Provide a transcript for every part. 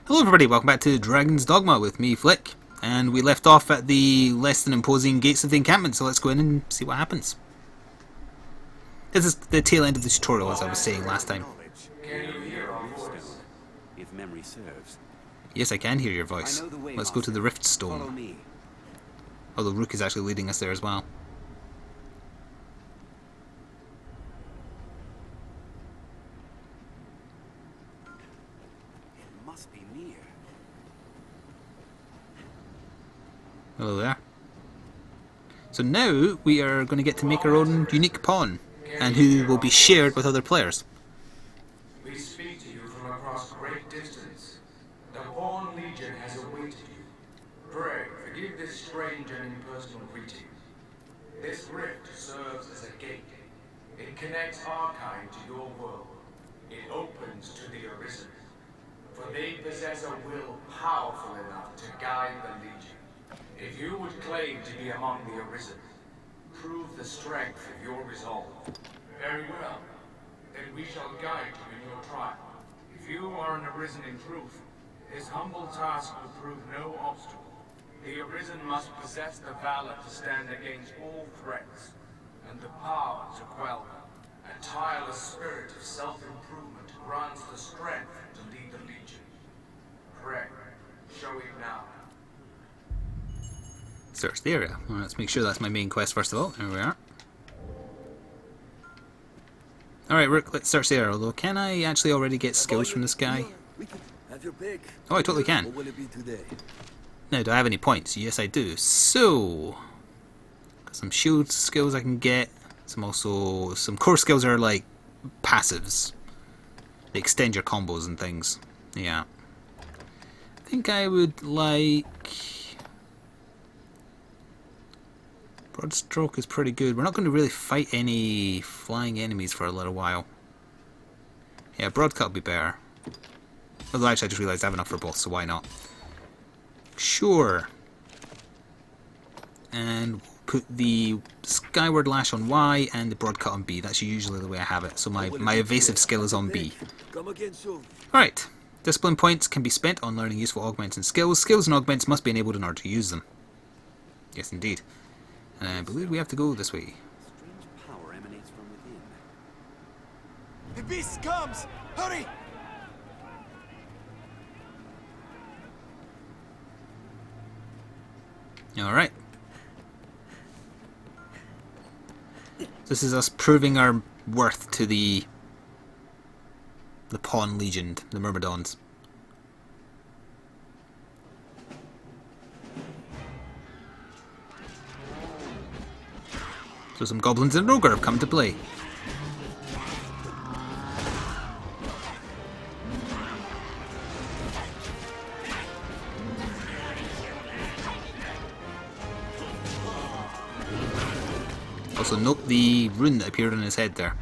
Hello everybody, welcome back to Dragon's Dogma with me, Flick. And we left off at the less than imposing gates of the encampment, so let's go in and see what happens. This is the tail end of the tutorial, as I was saying last time. If memory serves. Yes, I can hear your voice. Let's go to the Rift Stone. Although Rook is actually leading us there as well. It must be near. Hello there. So now we are going to get to make our own unique pawn, and who will be shared with other players. We speak to you from across great distance. The Pawn Legion has awaited you. Pray, forgive this strange and impersonal greeting. This rift serves as a gate. It connects our kind to your world. It opens to the Arisen. For they possess a will powerful enough to guide the Legion. If you would claim to be among the Arisen, prove the strength of your resolve. Very well. Then we shall guide you in your trial. If you are an Arisen in truth, this humble task will prove no obstacle. The Arisen must possess the valor to stand against all threats, and the power to quell them. A tireless spirit of self-improvement grants the strength to lead the Legion. Pray, show it now. Search the area. Well, let's make sure that's my main quest first of all. There we are. Alright, Rook, let's search the area. Although, can I actually already get skills from this guy? Oh, I totally can. Now, do I have any points? Yes, I do. So, got some shield skills I can get. Some core skills are like passives. They extend your combos and things. Yeah. I think I would like... Broad stroke is pretty good. We're not going to really fight any flying enemies for a little while. Yeah, broad cut would be better. Although actually I just realised I have enough for both, so why not? Sure. And we'll put the skyward lash on Y and the broad cut on B. That's usually the way I have it. So my evasive skill is on B. Alright. Discipline points can be spent on learning useful augments and skills. Skills and augments must be enabled in order to use them. Yes, indeed. And I believe we have to go this way. Strange power emanates from within. The beast comes! Hurry! Alright. This is us proving our worth to the Pawn Legion, the Myrmidons. So some goblins and ogre have come to play. Also note the rune that appeared on his head there.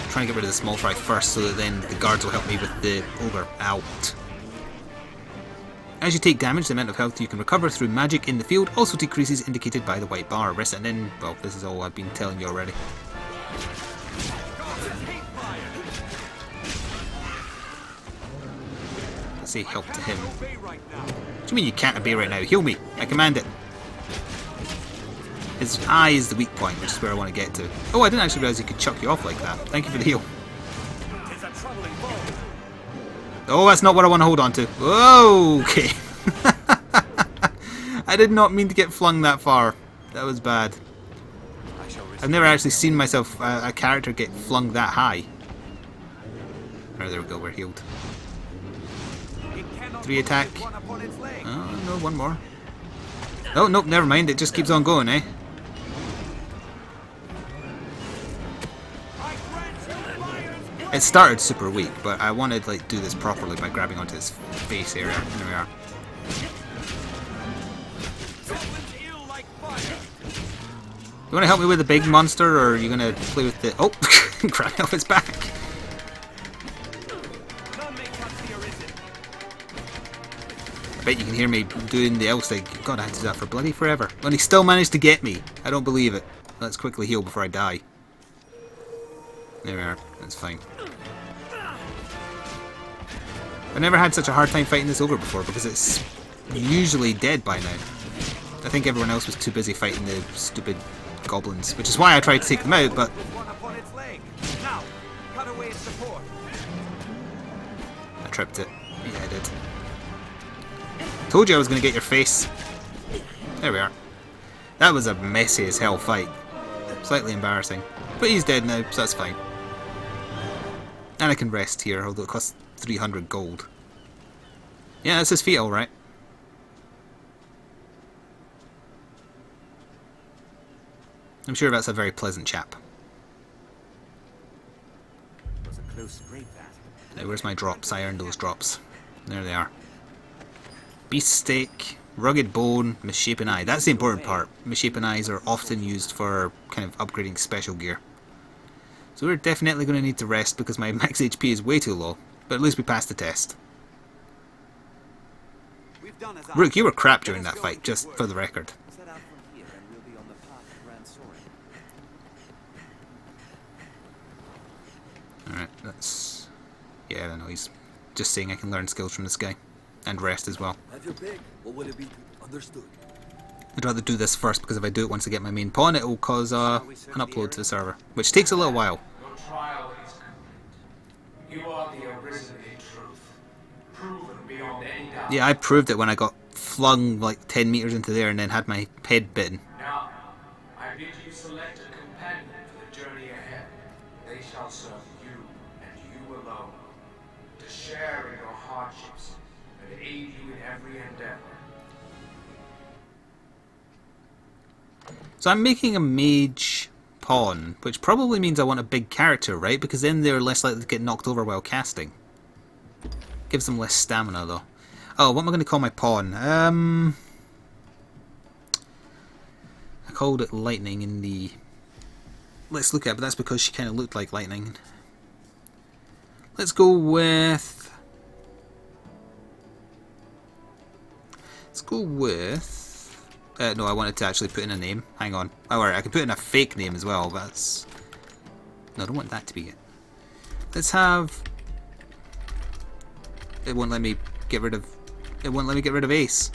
Trying to get rid of the small fry first so that then the guards will help me with the ogre out. As you take damage, the amount of health you can recover through magic in the field also decreases, indicated by the white bar. Rest and then, well, this is all I've been telling you already. Let's say help to him. What do you mean you can't obey right now? Heal me! I command it! His eye is the weak point, which is where I want to get to. Oh, I didn't actually realise he could chuck you off like that. Thank you for the heal. Oh, that's not what I want to hold on to. Oh, okay. I did not mean to get flung that far. That was bad. I've never actually seen myself, a character, get flung that high. Oh, there we go, we're healed. 3 attack. Oh, no, one more. Oh, nope, never mind. It just keeps on going, eh? It started super weak, but I wanted to like do this properly by grabbing onto his face area. There we are. You want to help me with the big monster, or are you going to play with the... Oh! Grab off his back! I bet you can hear me doing the else like, God, I had to do that for bloody forever. And he still managed to get me. I don't believe it. let's quickly heal before I die. There we are. That's fine. I've never had such a hard time fighting this ogre before because it's usually dead by now. I think everyone else was too busy fighting the stupid goblins, which is why I tried to take them out, but... Now, cut away its support. I tripped it. Yeah, I did. Told you I was going to get your face. There we are. That was a messy as hell fight. Slightly embarrassing. But he's dead now, so that's fine. And I can rest here, although it costs 300 gold. Yeah, that's his feet alright. I'm sure that's a very pleasant chap. Was a close scrape, that. Now, where's my drops? I earned those drops. There they are. Beast steak, rugged bone, misshapen eye. That's the important part. Misshapen eyes are often used for kind of upgrading special gear. So we're definitely going to need to rest because my max HP is way too low. But at least we passed the test. Rook, you were crap during that fight, just for the record. Set out from here and we'll be on the path to Grand Soaring. Alright, that's... Yeah, I don't know, he's just saying I can learn skills from this guy. And rest as well. Have your pick. What would it be? Understood. I'd rather do this first because if I do it once I get my main pawn, it will cause an upload to the server. Which takes a little while. Your trial is complete. You are the Arisen in truth, proven beyond any doubt. Yeah, I proved it when I got flung like 10 meters into there and then had my head bitten. Now, I bid you select a companion for the journey ahead. They shall serve you and you alone, to share in your hardships and aid you in every endeavor. So I'm making a mage pawn, which probably means I want a big character, right? Because then they're less likely to get knocked over while casting. Gives them less stamina, though. Oh, what am I going to call my pawn? I called it Lightning in the... Let's look at it, but that's because she kind of looked like Lightning. Let's go with... Let's go with... no, I wanted to actually put in a name. Hang on. Oh, alright, I can put in a fake name as well, but that's... No, I don't want that to be it. Let's have... It won't let me get rid of... It won't let me get rid of Ace.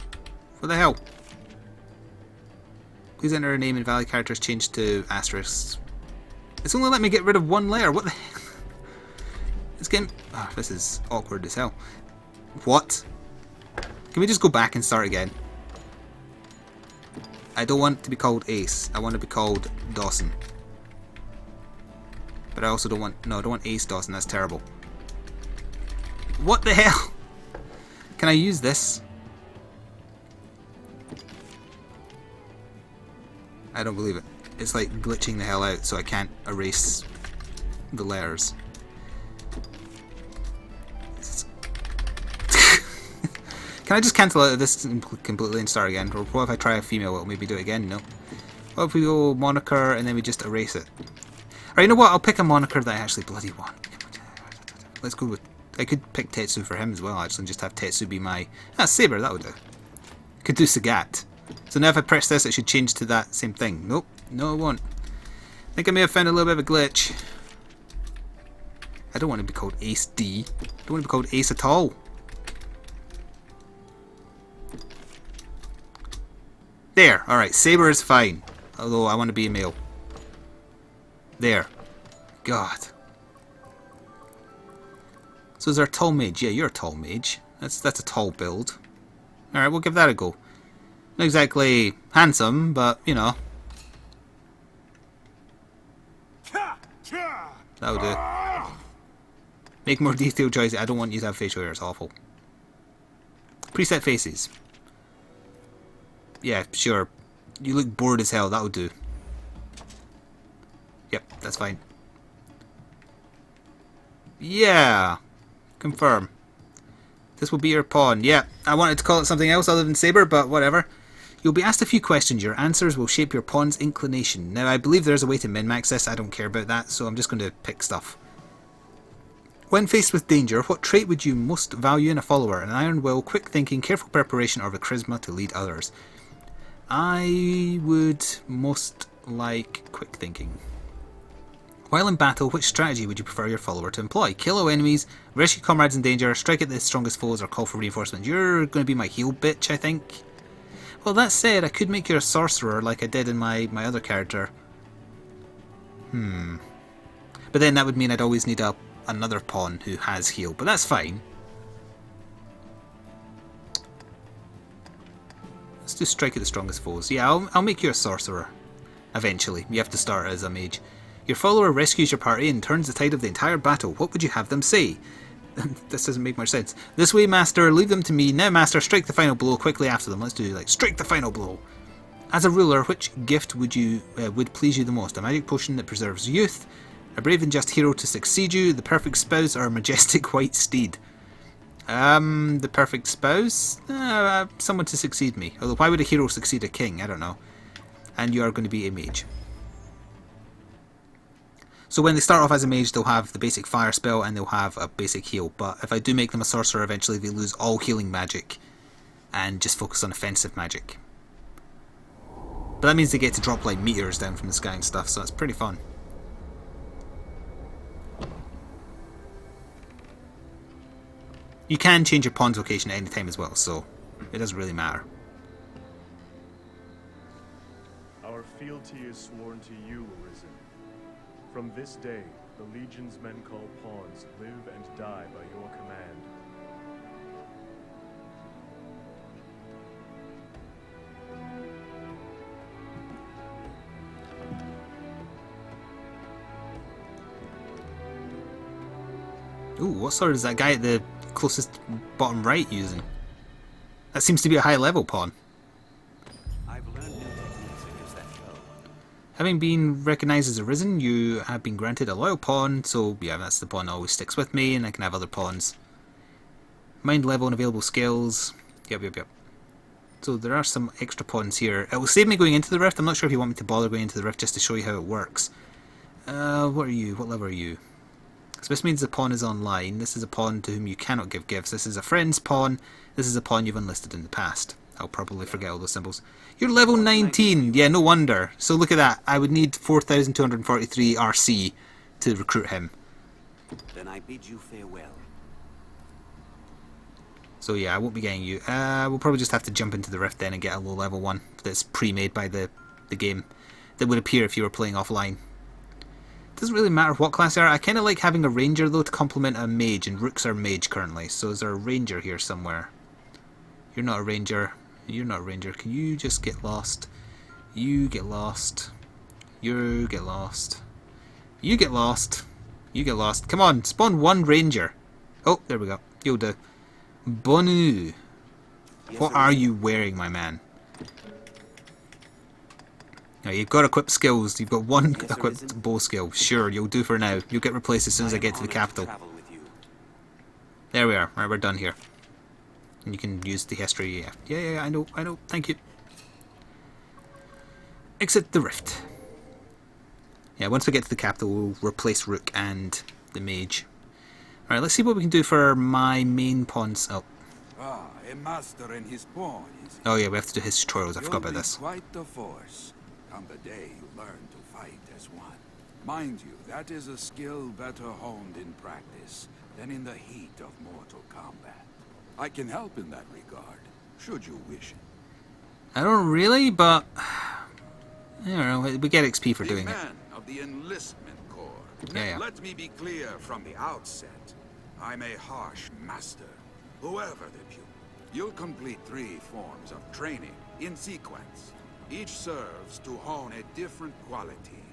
What the hell? Please enter a name and valid characters changed to asterisks. It's only let me get rid of one layer. What the hell? It's getting... Oh, this is awkward as hell. What? Can we just go back and start again? I don't want to be called Ace. I want to be called Dawson. But I also don't want... No, I don't want Ace Dawson. That's terrible. What the hell? Can I use this? I don't believe it. It's like glitching the hell out, so I can't erase the letters. Can I just cancel out of this completely and start again? Or what if I try a female? It'll maybe do it again, no? What if we go moniker and then we just erase it? Alright, you know what? I'll pick a moniker that I actually bloody want. Let's go with... I could pick Tetsu for him as well, actually, and just have Tetsu be my... Ah, Saber, that would do. Could do Sagat. So now if I press this, it should change to that same thing. Nope. No, it won't. I think I may have found a little bit of a glitch. I don't want to be called Ace D. I don't want to be called Ace at all. There. Alright, Saber is fine. Although I want to be a male. There. God. So is there a tall mage? Yeah, you're a tall mage. That's a tall build. Alright, we'll give that a go. Not exactly handsome, but, you know. That'll do. Make more detailed choices. I don't want you to have facial hair, it's awful. Preset faces. Yeah, sure. You look bored as hell, that'll do. Yep, that's fine. Yeah. Confirm. This will be your pawn. Yeah, I wanted to call it something else other than Saber, but whatever. You'll be asked a few questions. Your answers will shape your pawn's inclination. Now, I believe there's a way to min-max this. I don't care about that, so I'm just going to pick stuff. When faced with danger, what trait would you most value in a follower? An iron will, quick thinking, careful preparation, or the charisma to lead others? I would most like quick thinking. While in battle, which strategy would you prefer your follower to employ? Kill all enemies, rescue comrades in danger, strike at the strongest foes, or call for reinforcements? You're going to be my heal bitch, I think. Well, that said, I could make you a sorcerer like I did in my other character. But then that would mean I'd always need another pawn who has heal, but that's fine. Let's do strike at the strongest foes. Yeah, I'll make you a sorcerer. Eventually. You have to start as a mage. Your follower rescues your party and turns the tide of the entire battle. What would you have them say? This doesn't make much sense. This way, master. Leave them to me. Now, master, strike the final blow quickly after them. Let's do, like, strike the final blow. As a ruler, which gift would please you the most? A magic potion that preserves youth? A brave and just hero to succeed you? The perfect spouse? Or a majestic white steed? The perfect spouse? Someone to succeed me. Although, why would a hero succeed a king? I don't know. And you are going to be a mage. So when they start off as a mage, they'll have the basic fire spell and they'll have a basic heal. But if I do make them a sorcerer, eventually they lose all healing magic and just focus on offensive magic. But that means they get to drop like meteors down from the sky and stuff, so it's pretty fun. You can change your pawn's location at any time as well, so it doesn't really matter. Our fealty is sworn to you, Arisen. From this day, the Legion's men called pawns live and die by your command. Ooh, what sword is that guy at the closest bottom right using? That seems to be a high level pawn. I've learned new techniques against that foe. Having been recognised as Arisen, you have been granted a loyal pawn, so yeah, that's the pawn that always sticks with me, and I can have other pawns. Mind level and available skills. Yep. So there are some extra pawns here. It will save me going into the rift. I'm not sure if you want me to bother going into the rift just to show you how it works. What are you? What level are you? So this means the pawn is online. This is a pawn to whom you cannot give gifts. This is a friend's pawn. This is a pawn you've enlisted in the past. I'll probably forget all those symbols. You're level 19! Yeah, no wonder. So look at that. I would need 4,243 RC to recruit him. Then I bid you farewell. So yeah, I won't be getting you. We'll probably just have to jump into the rift then and get a low level one that's pre-made by the game. That would appear if you were playing offline. Doesn't really matter what class you are. I kind of like having a ranger though to complement a mage, and rooks are mage currently. So is there a ranger here somewhere? You're not a ranger. You're not a ranger. Can you just get lost? You get lost. You get lost. You get lost. You get lost. Come on, spawn one ranger. Oh, there we go. You'll do. Bonu. What are you wearing, my man? Now, you've got equipped skills. You've got one equipped bow skill. Sure, you'll do for now. You'll get replaced as soon as I get to the capital. There we are. Right, we're done here. And you can use the history. Yeah, I know. Thank you. Exit the rift. Yeah, once we get to the capital, we'll replace Rook and the mage. Alright, let's see what we can do for my main pawns. Oh. Ah, a master and his pawn. Oh yeah, we have to do his tutorials. I forgot about this. Quite the force. Come the day you learn to fight as one. Mind you, that is a skill better honed in practice than in the heat of mortal combat. I can help in that regard, should you wish it. I don't really, but I don't know. We get XP for doing it. Man of the enlistment corps. Yeah. Let me be clear from the outset. I'm a harsh master, whoever the pupil. You'll complete 3 forms of training in sequence. Each serves to hone a different quality.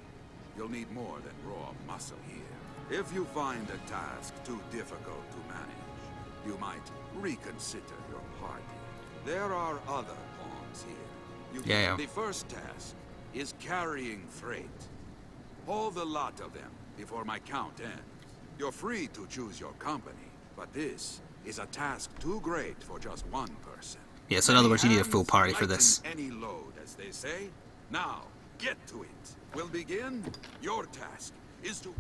You'll need more than raw muscle here. If you find a task too difficult to manage, you might reconsider your party. There are other pawns here. Yeah. The first task is carrying freight. Haul the lot of them before my count ends. You're free to choose your company, but this is a task too great for just one person. Yeah, so in other words, you need a full party for this. Any load, as they say. Now, get to it. We'll begin. Your task is to...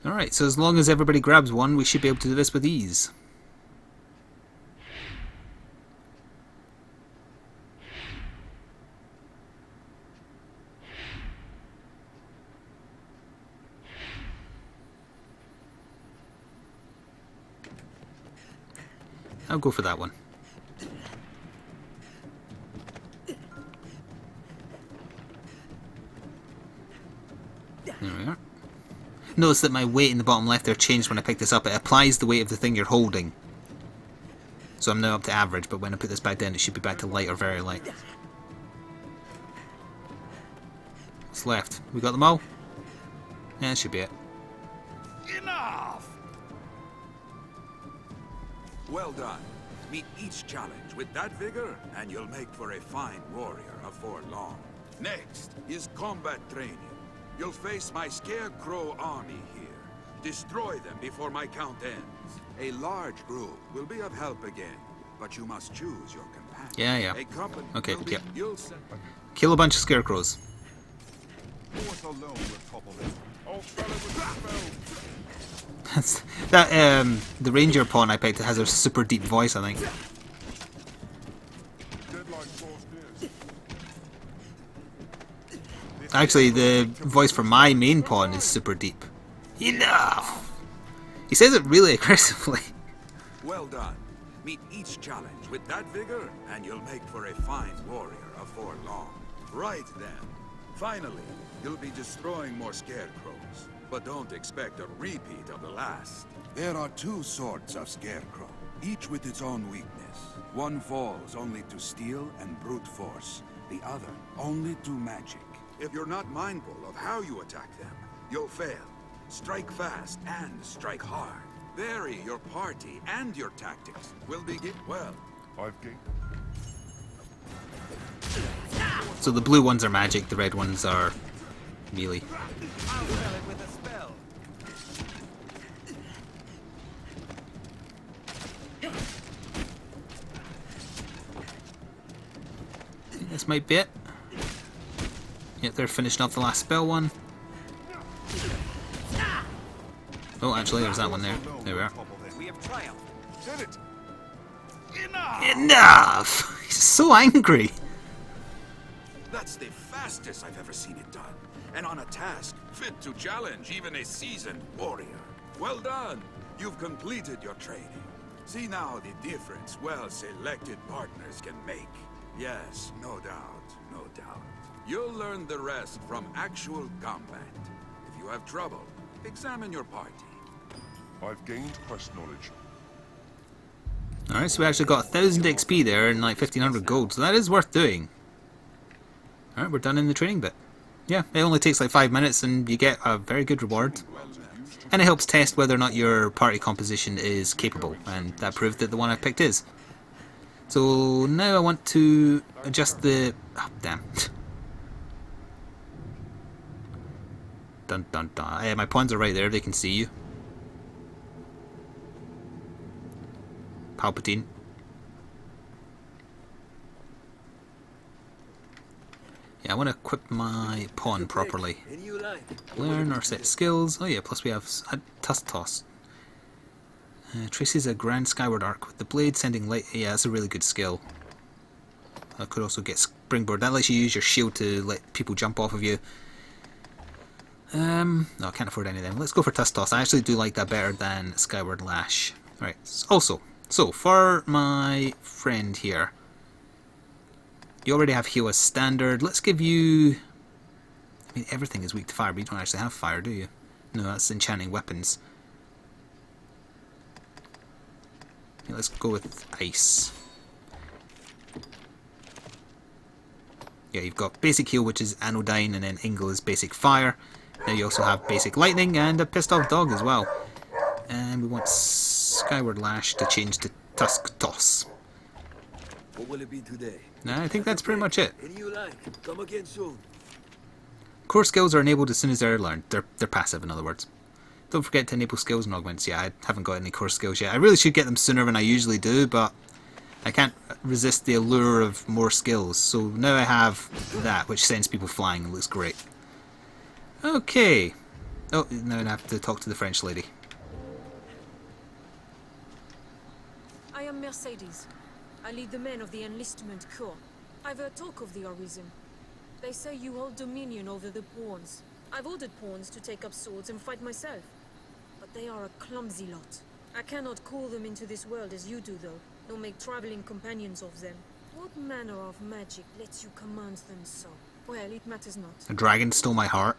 Alright, so as long as everybody grabs one, we should be able to do this with ease. I'll go for that one. There we are. Notice that my weight in the bottom left there changed when I picked this up. It applies the weight of the thing you're holding. So I'm now up to average, but when I put this back down it should be back to light or very light. What's left? We got them all? Yeah, that should be it. Enough! Well done. Meet each challenge with that vigor, and you'll make for a fine warrior afore long. Next is combat training. You'll face my scarecrow army here. Destroy them before my count ends. A large group will be of help again, but you must choose your companion. Yeah, yeah. A company Okay, will be- yep. You'll set Kill a bunch of scarecrows. Force alone will topple it. Old fella with the That's that the ranger pawn I picked has a super deep voice, I think. deadline force this. Actually, the voice for my main pawn is super deep. Enough! He says it really aggressively. Well done. Meet each challenge with that vigor, and you'll make for a fine warrior afore long. Right then. Finally, you'll be destroying more scarecrows. But don't expect a repeat of the last. There are two sorts of scarecrow, each with its own weakness. One falls only to steel and brute force, the other only to magic. If you're not mindful of how you attack them, you'll fail. Strike fast and strike hard. Vary your party and your tactics will begin well. I've gained. So the blue ones are magic, the red ones are melee. I'll spell it with a spell. I think this might be it. Yep, they're finishing off the last spell one. Oh, actually, there's that one there. There we are. We have triumphed. Did it! Enough! He's so angry. That's the fastest I've ever seen it done. And on a task fit to challenge even a seasoned warrior. Well done. You've completed your training. See now the difference well-selected partners can make. Yes, no doubt, no doubt. You'll learn the rest from actual combat. If you have trouble, examine your party. I've gained quest knowledge. Alright, so we actually got 1000 XP there and like 1500 gold, so that is worth doing. Alright, we're done in the training bit. Yeah, it only takes like 5 minutes and you get a very good reward. And it helps test whether or not your party composition is capable, and that proved that the one I picked is. So now I want to adjust the... Oh, damn. Dun dun dun. Yeah, my pawns are right there, they can see you. Palpatine. Yeah, I want to equip my pawn properly. Learn or set skills. Oh yeah, plus we have Tusk Toss. Traces a grand skyward arc with the blade sending light. Yeah, that's a really good skill. I could also get Springboard. That lets you use your shield to let people jump off of you. No, I can't afford any of them. Let's go for Tusk Toss. I actually do like that better than Skyward Lash. Alright, also, so for my friend here, you already have heal as standard. Let's give you... I mean, everything is weak to fire, but you don't actually have fire, do you? No, that's enchanting weapons. Yeah, let's go with ice. Yeah, you've got basic heal, which is anodyne, and then Ingle is basic fire. Now you also have basic lightning and a pissed off dog as well. And we want Skyward Lash to change to Tusk Toss. What will it be today? Now, I think that's pretty much it. Any you like. Come again soon. Core skills are enabled as soon as they're learned. They're passive, in other words. Don't forget to enable skills and augments. Yeah, I haven't got any core skills yet. I really should get them sooner than I usually do, but I can't resist the allure of more skills. So now I have that, which sends people flying and looks great. Okay. Oh, now I have to talk to the French lady. I am Mercedes. I lead the men of the Enlistment Corps. I've heard talk of the Arisen. They say you hold dominion over the pawns. I've ordered pawns to take up swords and fight myself. But they are a clumsy lot. I cannot call them into this world as you do, though. nor make traveling companions of them. What manner of magic lets you command them so? Well, it matters not. A dragon stole my heart.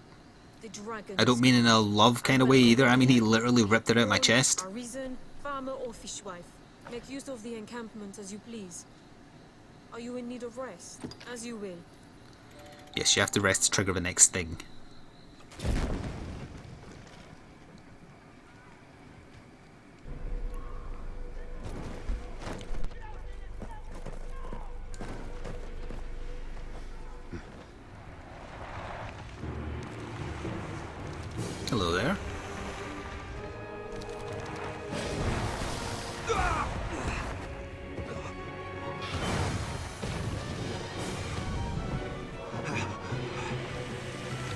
The dragon. I don't mean in a love kind of way either. I mean he literally ripped it out of my chest. Arisen, farmer or fishwife. Make use of the encampment as you please. Are you in need of rest? As you will. Yes, you have to rest to trigger the next thing. Hello there.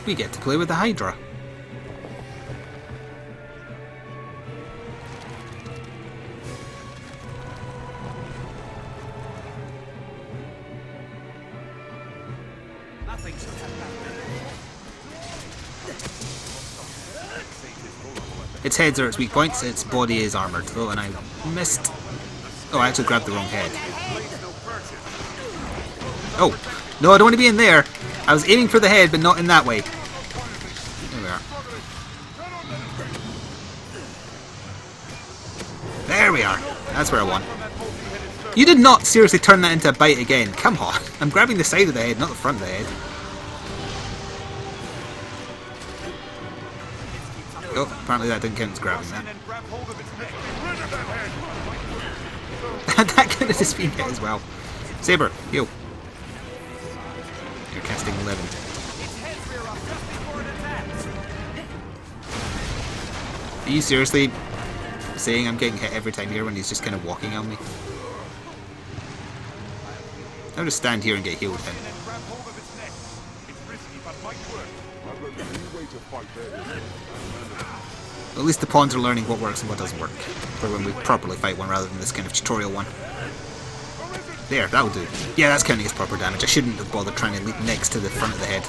We get to play with the Hydra. Nothing should have happened. Its heads are its weak points, its body is armoured though, and I missed... Oh, I actually grabbed the wrong head. Oh, no, I don't want to be in there. I was aiming for the head, but not in that way. There we are. There we are. That's where I want. You did not seriously turn that into a bite again. Come on. I'm grabbing the side of the head, not the front of the head. Oh, apparently that didn't count as grabbing that. That counted as being hit as well. Saber, heal. You're casting 11. Are you seriously saying I'm getting hit every time here when he's just kind of walking on me? I'll just stand here and get healed then. At least the pawns are learning what works and what doesn't work. For when we properly fight one rather than this kind of tutorial one. There, that'll do. Yeah, that's counting as proper damage. I shouldn't have bothered trying to leap next to the front of the head.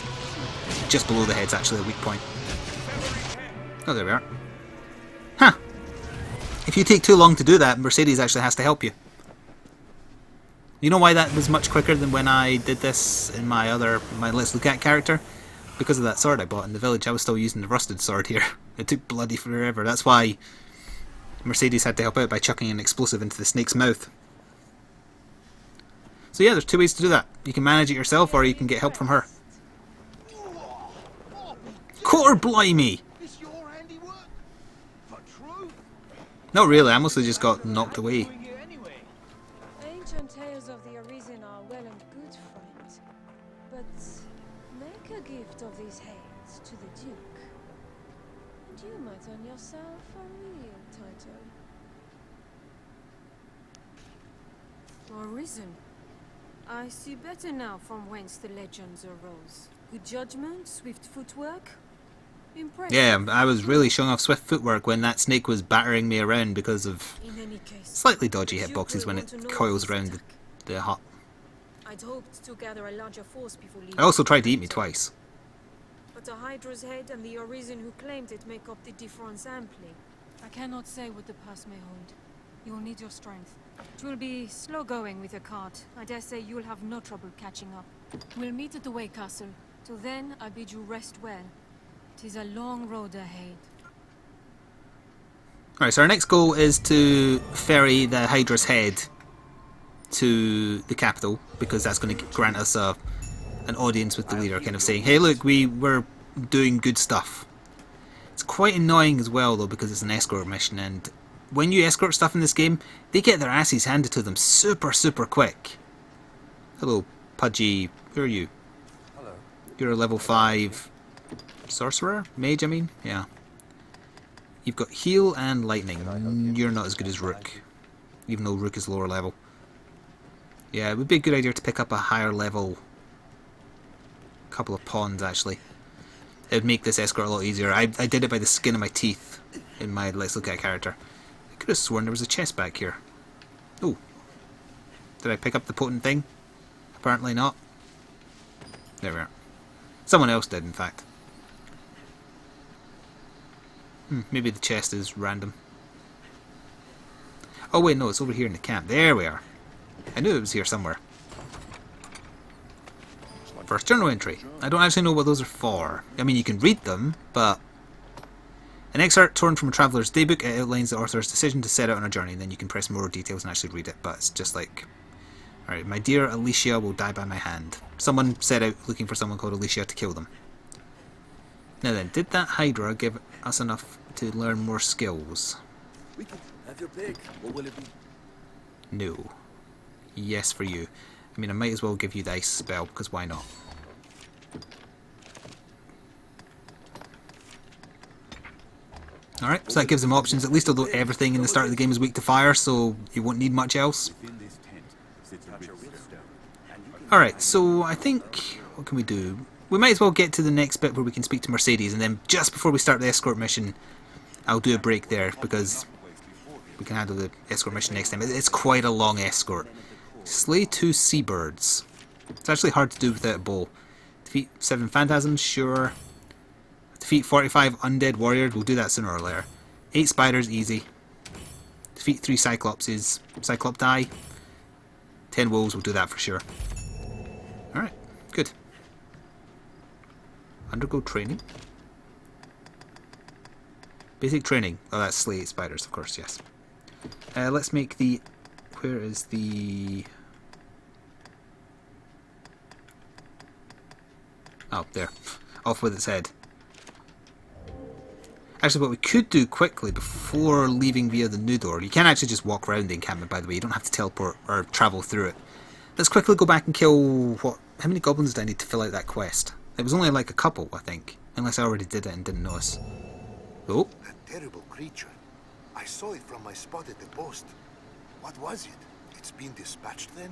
Just below the head's actually a weak point. Oh, there we are. Huh. If you take too long to do that, Mercedes actually has to help you. You know why that was much quicker than when I did this in my Let's Look At character? Because of that sword I bought in the village. I was still using the rusted sword here. It took bloody forever. That's why Mercedes had to help out by chucking an explosive into the snake's mouth. So yeah, there's two ways to do that. You can manage it yourself, or you can get help from her. Core blimey! Not really, I mostly just got knocked away. Ancient tales of the Arisen are well and good, friend. But make a gift of these heads to the Duke, and you might earn yourself a real title. Arisen. I see better now from whence the legends arose. Good judgment, swift footwork. Impressive. Yeah, I was really showing off swift footwork when that snake was battering me around because of slightly dodgy hitboxes when it coils around the hut. I'd hoped to gather a larger force before leaving. I also tried to eat me twice. But the Hydra's head and the Arisen who claimed it make up the difference amply. I cannot say what the past may hold. You will need your strength. It will be slow going with your cart. I dare say you will have no trouble catching up. We'll meet at the Way Castle. Till then, I bid you rest well. It is a long road ahead. Alright, so our next goal is to ferry the Hydra's head to the capital, because that's going to grant us an audience with the leader, kind of saying, hey look, we're doing good stuff. It's quite annoying as well though, because it's an escort mission, and when you escort stuff in this game, they get their asses handed to them super quick. Hello, Pudgy. Who are you? Hello. You're a level 5 sorcerer? Mage, I mean? Yeah. You've got heal and lightning. You're not as good as Rook, even though Rook is lower level. Yeah, it would be a good idea to pick up a higher level couple of pawns, actually. It would make this escort a lot easier. I did it by the skin of my teeth in my Let's Look At character. I could have sworn there was a chest back here. Oh. Did I pick up the potent thing? Apparently not. There we are. Someone else did, in fact. Maybe the chest is random. Oh wait, no, it's over here in the camp. There we are. I knew it was here somewhere. First journal entry. I don't actually know what those are for. I mean, you can read them, but... An excerpt torn from a traveller's daybook. It outlines the author's decision to set out on a journey. Then you can press more details and actually read it. But it's just like... Alright, my dear Alicia will die by my hand. Someone set out looking for someone called Alicia to kill them. Now then, did that Hydra give us enough to learn more skills? We can have your pick. What will it be? No. Yes for you. I mean, I might as well give you the ice spell, because why not? Alright, so that gives them options, at least, although everything in the start of the game is weak to fire, so you won't need much else. Alright, so I think... What can we do? We might as well get to the next bit where we can speak to Mercedes, and then just before we start the escort mission, I'll do a break there, because we can handle the escort mission next time. It's quite a long escort. Slay 2 seabirds. It's actually hard to do without a bow. Defeat 7 phantasms, sure. Defeat 45 undead warriors, we'll do that sooner or later. 8 spiders, easy. Defeat 3 cyclopses, cyclopti. 10 wolves, we'll do that for sure. Alright, good. Undergo training. Basic training. Oh, that's slay 8 spiders, of course, yes. Let's make the... Where is the... Oh, there. Off with its head. Actually, what we could do quickly before leaving via the new door... You can actually just walk around the encampment, by the way. You don't have to teleport or travel through it. Let's quickly go back and kill... What? How many goblins do I need to fill out that quest? It was only like a couple, I think. Unless I already did it and didn't notice. Oh. That terrible creature. I saw it from my spot at the post. What was it? It's been dispatched then?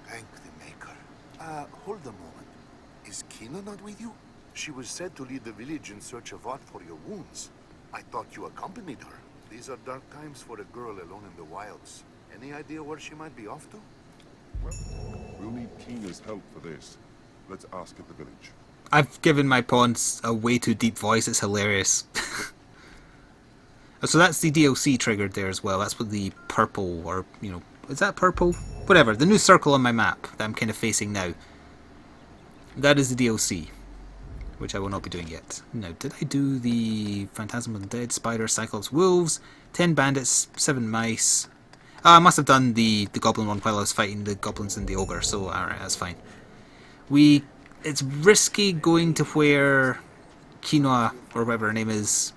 Thank the Maker. Hold a moment. Is Kina not with you? She was said to lead the village in search of art for your wounds. I thought you accompanied her. These are dark times for a girl alone in the wilds. Any idea where she might be off to? Well, we'll need Kina's help for this. Let's ask at the village. I've given my pawns a way too deep voice, it's hilarious. So that's the DLC triggered there as well. That's what the purple, or, you know, is that purple? Whatever, the new circle on my map that I'm kind of facing now. That is the DLC, which I will not be doing yet. Now, did I do the Phantasm of the Dead, Spider, Cyclops, Wolves, 10 bandits, 7 mice? I must have done the goblin one while I was fighting the goblins and the ogre, so alright, that's fine. It's risky going to where Quinoa, or whatever her name is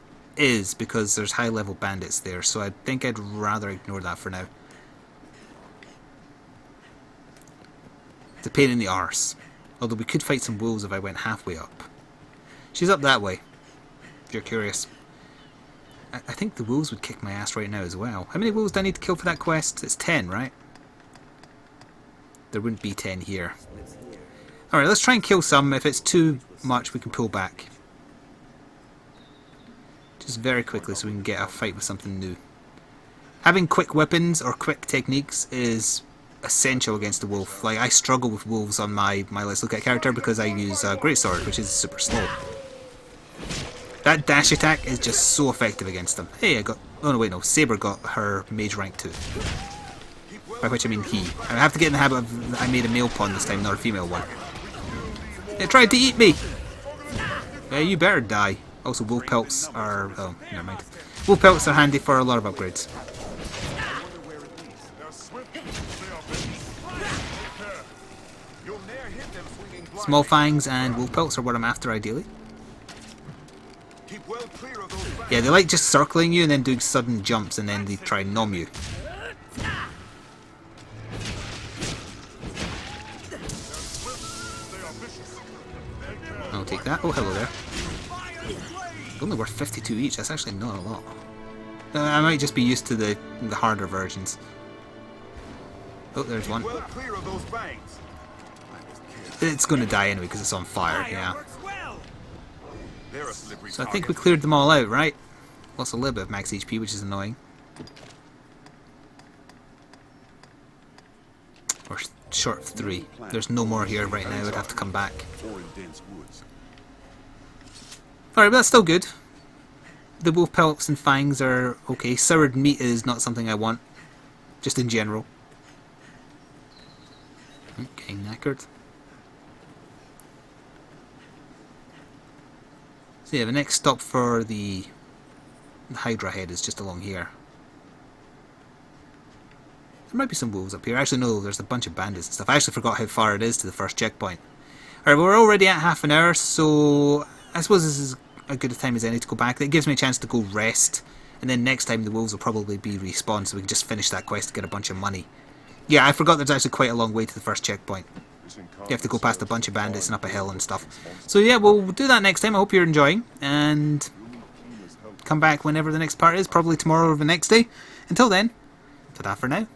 because there's high level bandits there, so I think I'd rather ignore that for now. It's a pain in the arse. Although we could fight some wolves if I went halfway up. She's up that way, if you're curious. I think the wolves would kick my ass right now as well. How many wolves do I need to kill for that quest? It's 10, right? There wouldn't be 10 here. Alright, let's try and kill some. If it's too much, we can pull back. Just very quickly so we can get a fight with something new. Having quick weapons or quick techniques is essential against a wolf. Like, I struggle with wolves on my Let's Look At character because I use Greatsword, which is super slow. That dash attack is just so effective against them. Hey, I got... Oh no, wait, no. Saber got her mage rank 2. By which I mean he. I have to get in the habit of... I made a male pawn this time, not a female one. It tried to eat me! Yeah, you better die. Also, wolf pelts are... Oh, never mind. Wolf pelts are handy for a lot of upgrades. Small fangs and wolf pelts are what I'm after, ideally. Yeah, they like just circling you and then doing sudden jumps and then they try and nom you. I'll take that. Oh, hello there. Only worth 52 each, that's actually not a lot. I might just be used to the harder versions. Oh, there's one. It's going to die anyway because it's on fire, yeah. So I think we cleared them all out, right? Lost a little bit of max HP, which is annoying. We're short of 3. There's no more here right now, I'd have to come back. Alright, but that's still good. the wolf pelts and fangs are okay. Soured meat is not something I want, just in general. Okay, knackered. So yeah, the next stop for the Hydra head is just along here. There might be some wolves up here. Actually, no, there's a bunch of bandits and stuff. I actually forgot how far it is to the first checkpoint. Alright, we're already at half an hour, so I suppose this is as good a time as any to go back. It gives me a chance to go rest, and then next time the wolves will probably be respawned, so we can just finish that quest to get a bunch of money. Yeah, I forgot there's actually quite a long way to the first checkpoint. You have to go past a bunch of bandits and up a hill and stuff. So yeah, we'll do that next time. I hope you're enjoying, and come back whenever the next part is, probably tomorrow or the next day. Until then, ta-da for now.